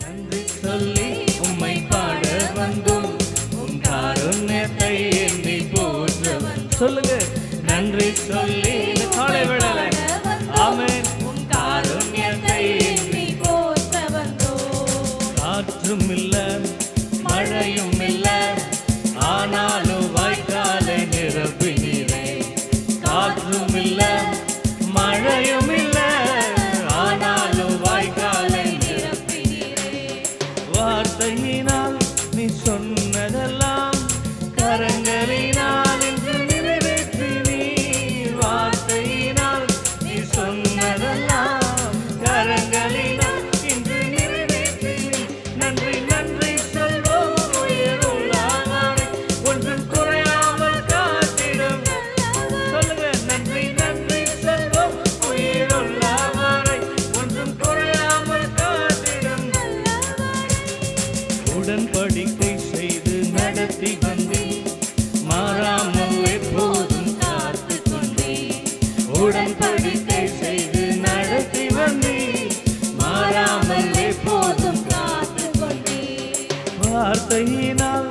நன்றி சொல்லி உம்மை பாட வந்தோம், உம் காருண்யத்தை எண்ணி போற்ற வந்தோம். சொல்லுங்க, நன்றி சொல்லி இந்த காலை வேளையில ஆமென் உம் காருண்யத்தை எண்ணி போற்ற வந்தோம். காற்றும் இல்ல மழையும் இல்ல, ஆனாலும் வாய்க்காலை நிரப்பினீரே. காற்றும் இல்ல மழையும் இல்ல, ஆனாலும் வாய்க்காலை நிரப்பினீரே. வார்த்தையினால் நீ சொன்னதெல்லாம் கரங்களினால் இன்று நிறைவேற்றினீர். வார்த்தையினால் நீ சொன்னதெல்லாம் கரங்களினால் இன்று நிறைவேற்றினீர். நன்றி நன்றி சொல்வோம் உயிருள்ளாரை ஒன்றும் குறையாமல் காத்திடும். சொல்லுங்க, நன்றி நன்றி சொல்வோம் உயிருள்ளாரை ஒன்றும் குறையாமல் காத்திடும். உடன்படிக்கை செய்து நடத்தி வந்தீர், மாறாமல் எப்போதும் காத்து கொண்டீர். உடன்படிக்கை செய்து நடத்தி வந்தீர், மாறாமல் எப்போதும் காத்து கொண்டீர். வார்த்தையினால்